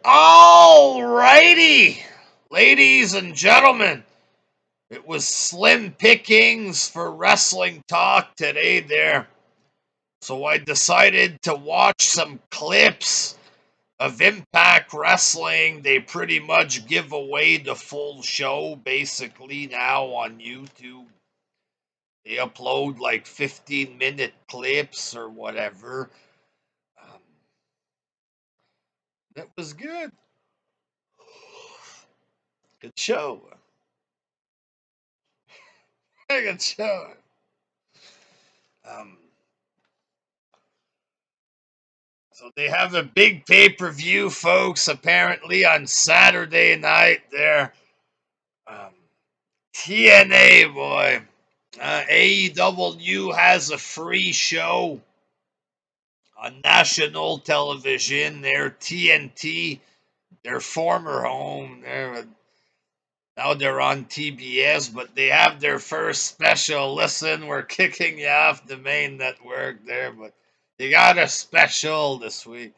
All righty, ladies and gentlemen, it was slim pickings for wrestling talk today there. So I decided to watch some clips of Impact Wrestling. They pretty much give away the full show basically now on YouTube. They upload like 15-minute clips or whatever. Um, it was good. Good show. Good show. Um, so they have a big pay-per-view, folks, apparently on Saturday night there. Um, TNA, boy. AEW has a free show on national television. Their TNT, their former home. Now they're on TBS, but they have their first special. Listen, we're kicking you off the main network there, but they got a special this week.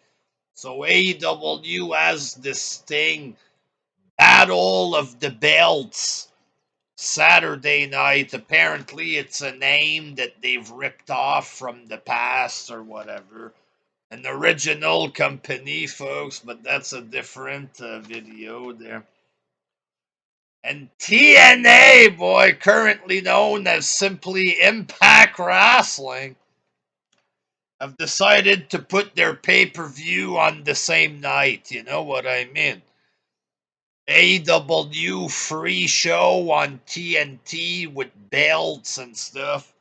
So AEW has this thing, Battle of the Belts, Saturday night. Apparently, it's a name that they've ripped off from the past or whatever. An original company, folks, but that's a different video there. And TNA, boy, currently known as simply Impact Wrestling, have decided to put their pay-per-view on the same night. You know what I mean? AEW free show on TNT with belts and stuff.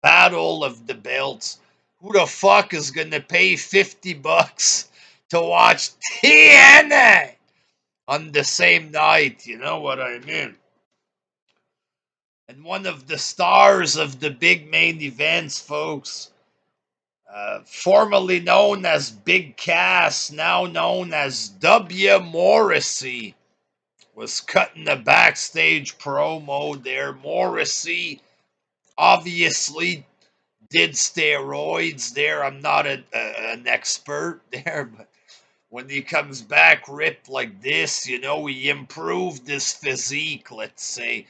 Battle of the Belts. Who the fuck is gonna pay $50 to watch TNA on the same night? You know what I mean? And one of the stars of the big main events, folks, formerly known as Big Cass, now known as W. Morrissey, was cutting a backstage promo there. Morrissey obviously did steroids there. I'm not an expert there, but when he comes back ripped like this, you know, he improved his physique, let's say.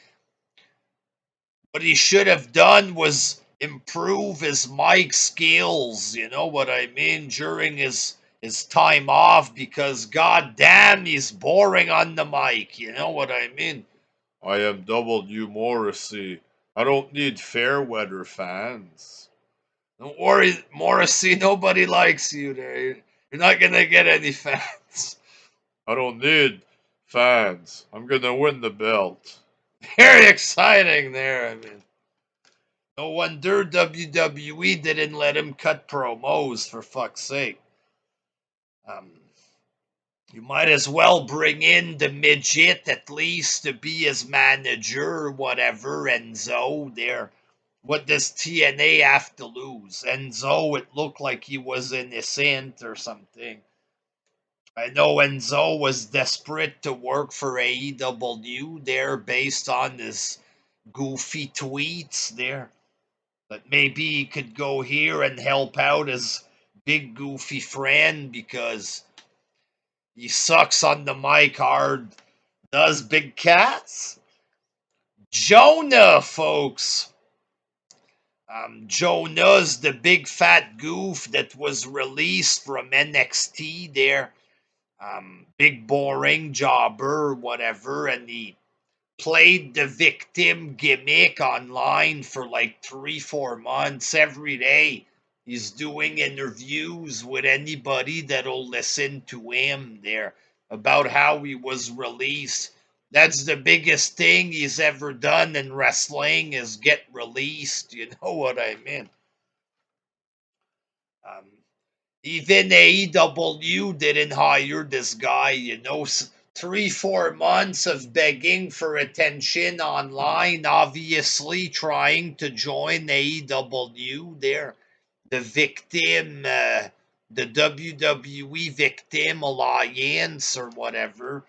What he should have done was improve his mic skills, you know what I mean, during his time off, because goddamn he's boring on the mic, you know what I mean? I am W. Morrissey. I don't need fair weather fans. Don't worry, Morrissey, nobody likes you there. You're not gonna get any fans. I don't need fans. I'm gonna win the belt. Very exciting there, I mean. No wonder WWE didn't let him cut promos, for fuck's sake. Um, you might as well bring in the midget at least to be his manager or whatever, Enzo there. What does TNA have to lose? Enzo, it looked like he was innocent or something. I know Enzo was desperate to work for AEW there based on his goofy tweets there. But maybe he could go here and help out his big goofy friend because he sucks on the mic hard. Does Big Cats? Jonah, folks. Jonah's the big fat goof that was released from NXT there. Big boring jobber, whatever, and he played the victim gimmick online for like 3-4 months every day. He's doing interviews with anybody that'll listen to him there about how he was released. That's the biggest thing he's ever done in wrestling is get released. You know what I mean? Um, Even AEW didn't hire this guy, you know. 3-4 months of begging for attention online, obviously trying to join AEW there. The victim, the WWE Victim Alliance or whatever.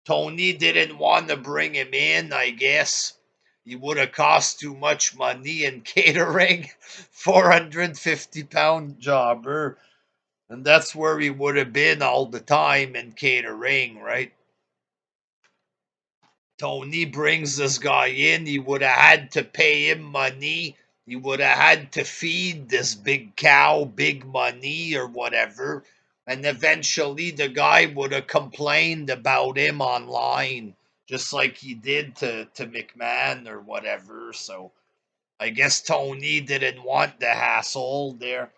Tony didn't want to bring him in, I guess. He would have cost too much money in catering. 450-pound jobber. And that's where he would have been all the time in catering, right? Tony brings this guy in. He would have had to pay him money. He would have had to feed this big cow big money or whatever. And eventually the guy would have complained about him online, just like he did to McMahon or whatever. So I guess Tony didn't want the hassle there.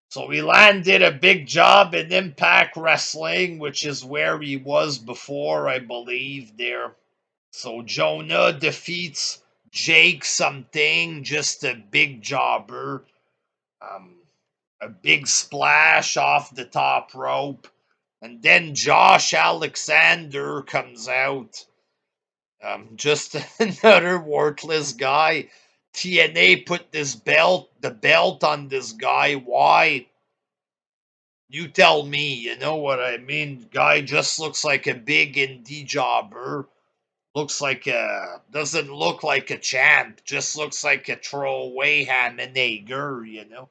So he landed a big job in Impact Wrestling, which is where he was before, I believe, there. So Jonah defeats Jake something, just a big jobber. Um, a big splash off the top rope. And then Josh Alexander comes out. Just another worthless guy. TNA put the belt on this guy. Why? You tell me, you know what I mean? Guy just looks like a big indie jobber. Looks like doesn't look like a champ, just looks like a throwaway ham and egger, you know.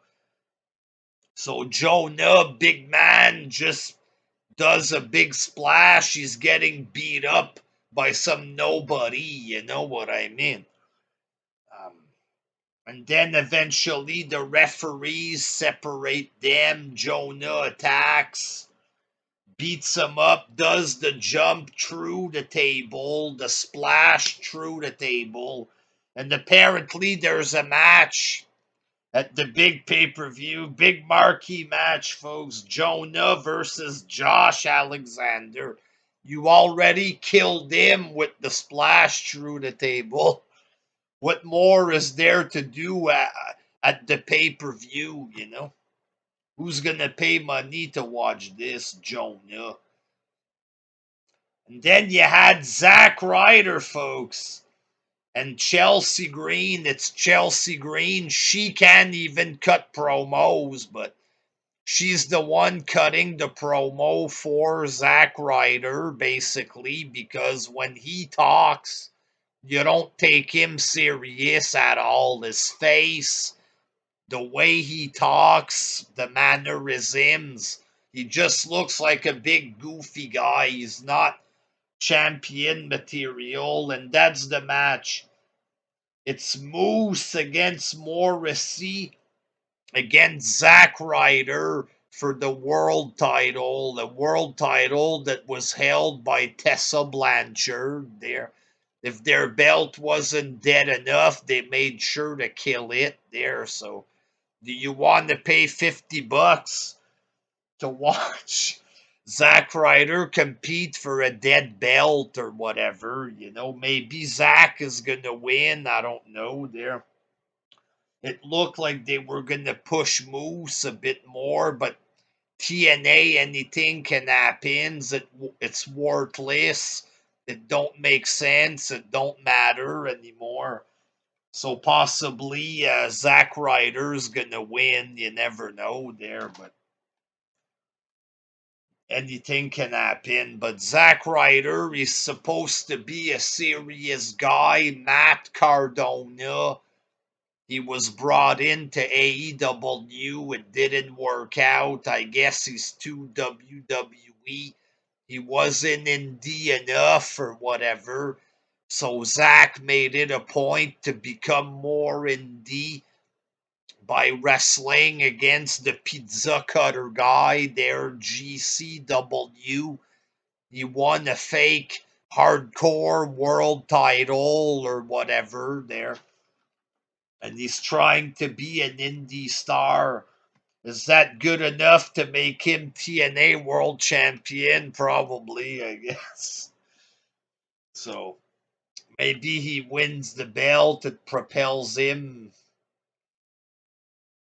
So Jonah, big man, just does a big splash. He's getting beat up by some nobody, you know what I mean. Um, and then eventually the referees separate them. Jonah attacks, beats him up, does the jump through the table, the splash through the table, and apparently there's a match at the big pay-per-view, big marquee match, folks. Jonah versus Josh Alexander. You already killed him with the splash through the table. What more is there to do at the pay-per-view, you know? Who's gonna pay money to watch this, Jonah? And then you had Zack Ryder, folks. And Chelsea Green. It's Chelsea Green. She can't even cut promos, but she's the one cutting the promo for Zack Ryder, basically, because when he talks, you don't take him serious at all. His face, the way he talks, the mannerisms. He just looks like a big goofy guy. He's not champion material, and that's the match. It's Moose against Morrison against Zack Ryder for the world title, the world title that was held by Tessa Blanchard. There, if their belt wasn't dead enough, they made sure to kill it there. So, do you want to pay $50 to watch Zack Ryder compete for a dead belt or whatever? You know, maybe Zack is gonna win. I don't know. There, it looked like they were gonna push Moose a bit more, but TNA, anything can happen. It's worthless. It don't make sense. It don't matter anymore. So possibly Zack Ryder's gonna win. You never know there, but anything can happen. But Zack Ryder is supposed to be a serious guy. Matt Cardone. He was brought into AEW. It didn't work out. I guess he's too WWE. He wasn't indie enough or whatever. So Zack made it a point to become more indie by wrestling against the pizza cutter guy there, GCW. He won a fake hardcore world title or whatever there. And he's trying to be an indie star. Is that good enough to make him TNA world champion? Probably, I guess. So maybe he wins the belt. It propels him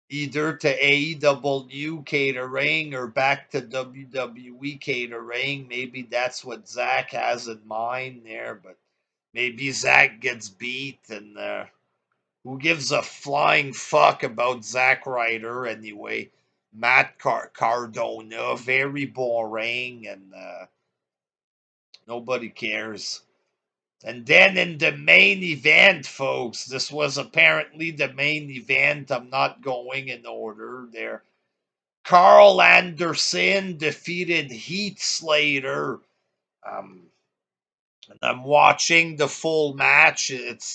either to AEW catering or back to WWE catering. Maybe that's what Zack has in mind there, but maybe Zack gets beat, and who gives a flying fuck about Zack Ryder anyway? Matt Cardona, very boring, and nobody cares. And then in the main event, folks, this was apparently the main event. I'm not going in order there. Karl Anderson defeated Heath Slater. And I'm watching the full match.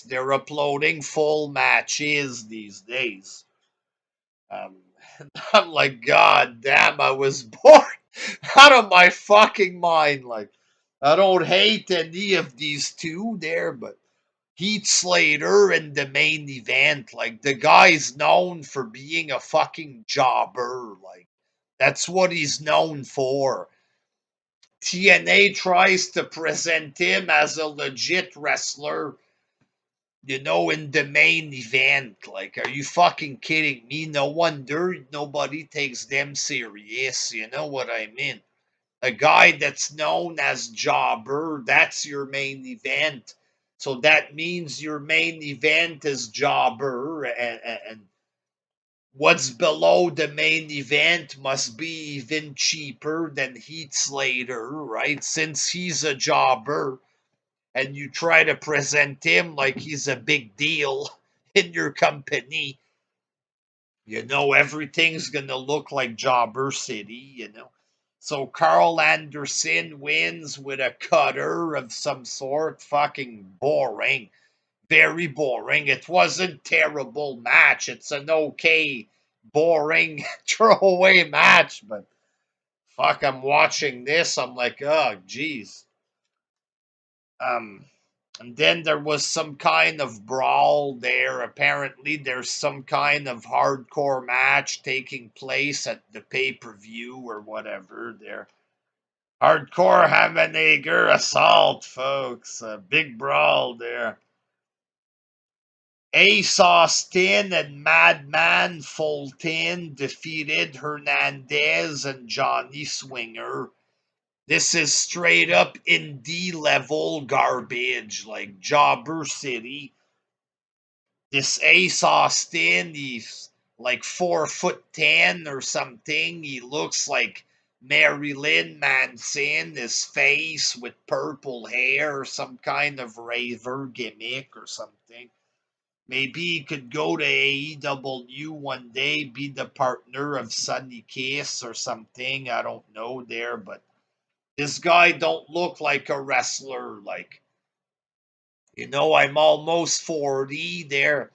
They're uploading full matches these days. Um, I'm like, God damn, I was bored out of my fucking mind. Like, I don't hate any of these two there, but Heath Slater in the main event, like, the guy's known for being a fucking jobber. Like, that's what he's known for. TNA tries to present him as a legit wrestler, in the main event. Like, are you fucking kidding me? No wonder nobody takes them serious. You know what I mean? A guy that's known as jobber, that's your main event. So that means your main event is jobber, and what's below the main event must be even cheaper than Heath Slater, right? Since he's a jobber, and you try to present him like he's a big deal in your company, everything's gonna look like Jobber City. So Karl Anderson wins with a cutter of some sort. Fucking boring. Very boring. It wasn't terrible match. It's an okay, boring throwaway match, but fuck, I'm watching this. I'm like, oh, geez. Um, and then there was some kind of brawl there. Apparently, there's some kind of hardcore match taking place at the pay-per-view or whatever there. Hardcore Hammernager assault, folks. A big brawl there. Ace Austin and Madman Fulton defeated Hernandez and Johnny Swinger. This is straight up indie level garbage, like Jobber City. This Ace Austin, he's like 4'10" or something. He looks like Marilyn Manson, his face with purple hair, some kind of raver gimmick or something. Maybe he could go to AEW one day, be the partner of Sonny Kiss or something. I don't know there, but this guy don't look like a wrestler. Like, I'm almost 40 there.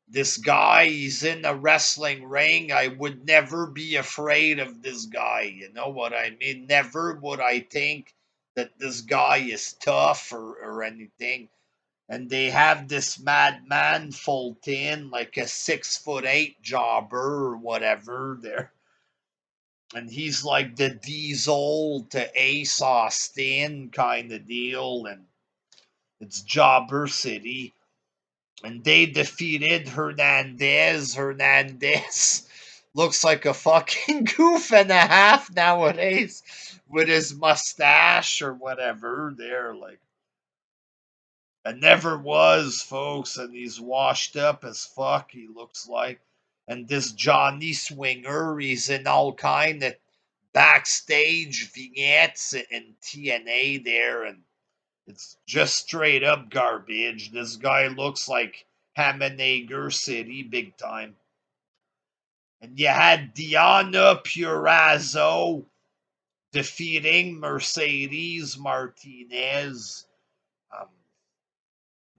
This guy, he's in a wrestling ring. I would never be afraid of this guy. You know what I mean? Never would I think that this guy is tough or anything. And they have this Madman Fulton, like a 6'8" jobber or whatever there. And he's like the Diesel to Ace Austin kind of deal. And it's Jobber City. And they defeated Hernandez. Hernandez looks like a fucking goof and a half nowadays with his mustache or whatever. They're like, I never was, folks, and he's washed up as fuck, he looks like. And this Johnny Swinger, he's in all kind of backstage vignettes in TNA there, and it's just straight up garbage. This guy looks like Hammernager City big time. And you had Diana Purazzo defeating Mercedes Martinez. Um,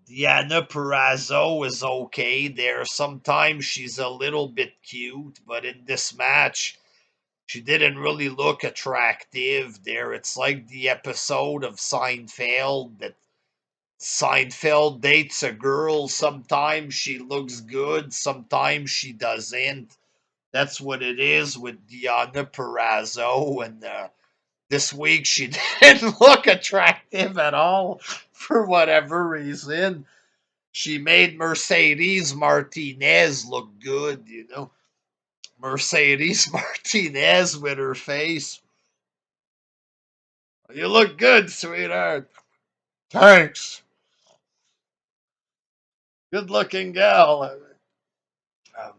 Diana Purazzo is okay there. Sometimes she's a little bit cute, but in this match, she didn't really look attractive there. It's like the episode of Seinfeld that Seinfeld dates a girl. Sometimes she looks good, sometimes she doesn't. That's what it is with Diana Purazzo. And this week she didn't look attractive at all for whatever reason. She made Mercedes Martinez look good. Mercedes Martinez with her face. You look good, sweetheart. Thanks. Good looking gal. Um,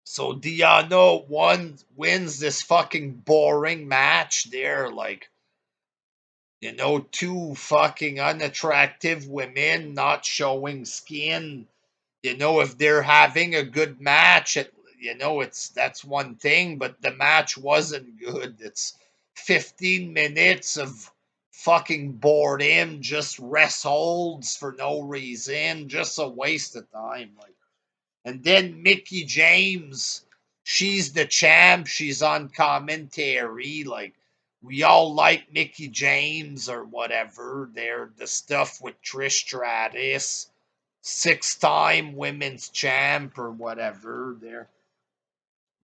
so Diano wins this fucking boring match there. Like, two fucking unattractive women not showing skin. If they're having a good match, that's one thing, but the match wasn't good. It's 15 minutes of fucking boredom, just rest holds for no reason, just a waste of time. Like, and then Mickey James, she's the champ. She's on commentary. Like, we all like Mickey James or whatever. They're the stuff with Trish Stratus, 6-time women's champ or whatever. They're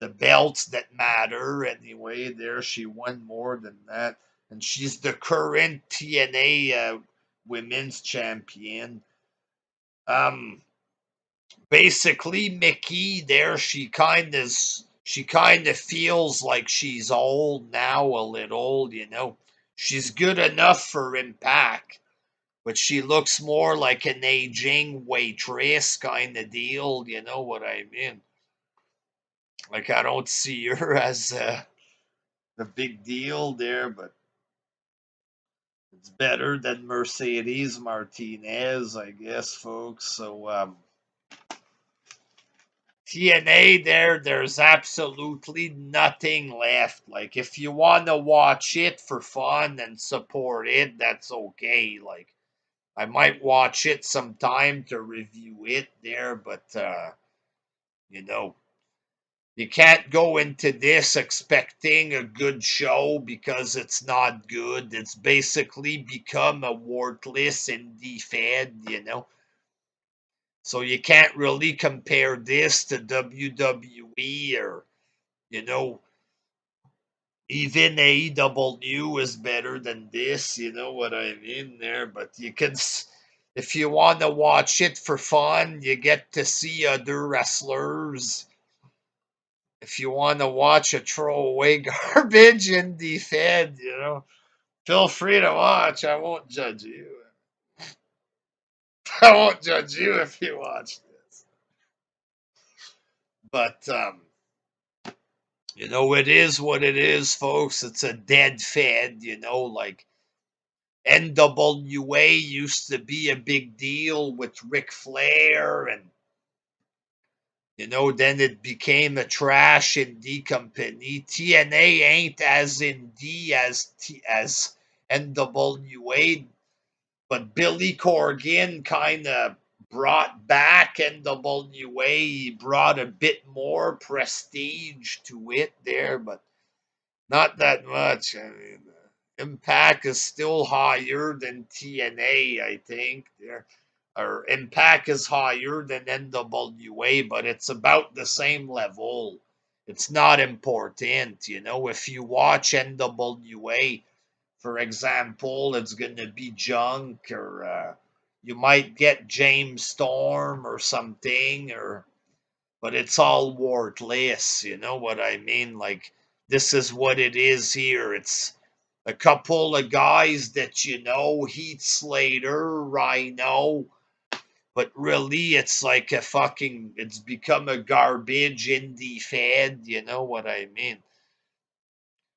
the belts that matter anyway. There, she won more than that, and she's the current TNA women's champion. Um, Basically Mickey there, she kind of feels like she's old now a little. She's good enough for Impact, but she looks more like an aging waitress kind of deal, you know what I mean? Like, I don't see her as the big deal there, but it's better than Mercedes Martinez, I guess, folks. So TNA there's absolutely nothing left. Like, if you want to watch it for fun and support it, that's okay. Like, I might watch it sometime to review it there, but you know, you can't go into this expecting a good show because it's not good. It's basically become a worthless indie fed. So you can't really compare this to WWE or, you know, even AEW is better than this, you know what I mean there. But if you want to watch it for fun, you get to see other wrestlers. If you want to watch a throwaway garbage indie fed, feel free to watch. I won't judge you. I won't judge you if you watch this. But it is what it is, folks. It's a dead fed, like NWA used to be a big deal with Ric Flair, and then it became a trash indie company. TNA ain't as indie as NWA, but Billy Corgan kind of brought back NWA. He brought a bit more prestige to it there, but not that much. I mean, Impact is still higher than TNA, I think. Or Impact is higher than NWA, but it's about the same level. It's not important. If you watch NWA, for example, it's going to be junk, or you might get James Storm or something, but it's all worthless. You know what I mean? Like, this is what it is here. It's a couple of guys that Heath, Slater, Rhino, but really it's like it's become a garbage indie fad. You know what I mean?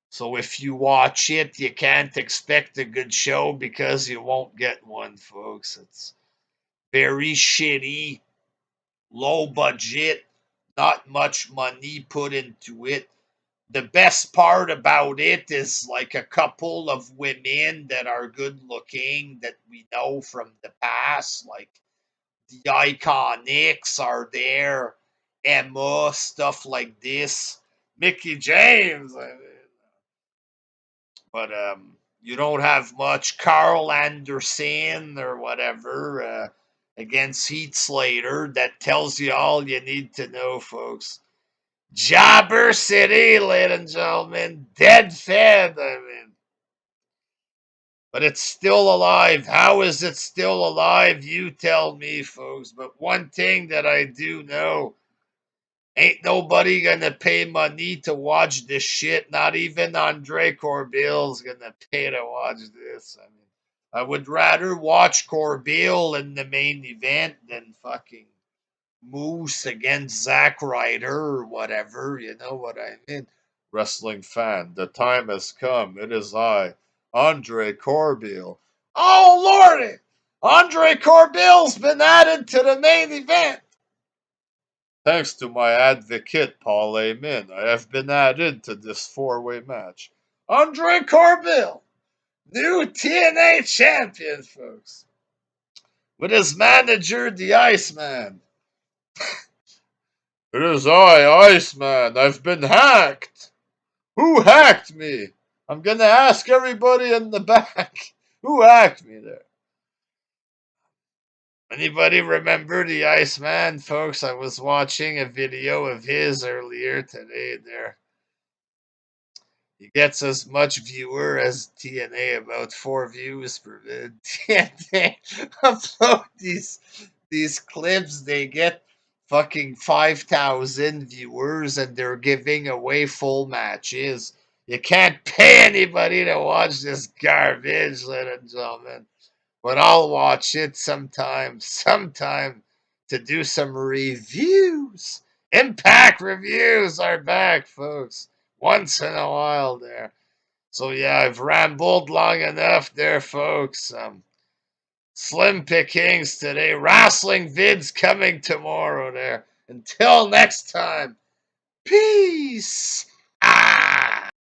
So if you watch it, you can't expect a good show because you won't get one, folks. It's very shitty, low budget, not much money put into it. The best part about it is like a couple of women that are good looking that we know from the past, like the Iconics are there, Emma, stuff like this, Mickey James. But you don't have much Karl Anderson or whatever against Heath Slater. That tells you all you need to know, folks. Jobber City, ladies and gentlemen. Dead fed, I mean. But it's still alive. How is it still alive? You tell me, folks. But one thing that I do know, ain't nobody gonna pay money to watch this shit. Not even Andre Corbill's gonna pay to watch this. I mean, I would rather watch Corbill in the main event than fucking Moose against Zack Ryder or whatever. You know what I mean? Wrestling fan, the time has come. It is I, Andre Corbill. Oh, Lordy! Andre Corbill's been added to the main event. Thanks to my advocate, Paul Amin, I have been added to this four-way match. Andre Corbell, new TNA champion, folks. With his manager, the Iceman. It is I, Iceman. I've been hacked. Who hacked me? I'm gonna ask everybody in the back. Who hacked me there? Anybody remember the Iceman, folks? I was watching a video of his earlier today there. He gets as much viewer as TNA, about 4 views per vid. TNA upload these clips, they get fucking 5,000 viewers and they're giving away full matches. You can't pay anybody to watch this garbage, ladies and gentlemen. But I'll watch it sometime to do some reviews. Impact reviews are back, folks. Once in a while there. So yeah, I've rambled long enough there, folks. Slim pickings today. Wrestling vids coming tomorrow there. Until next time, peace.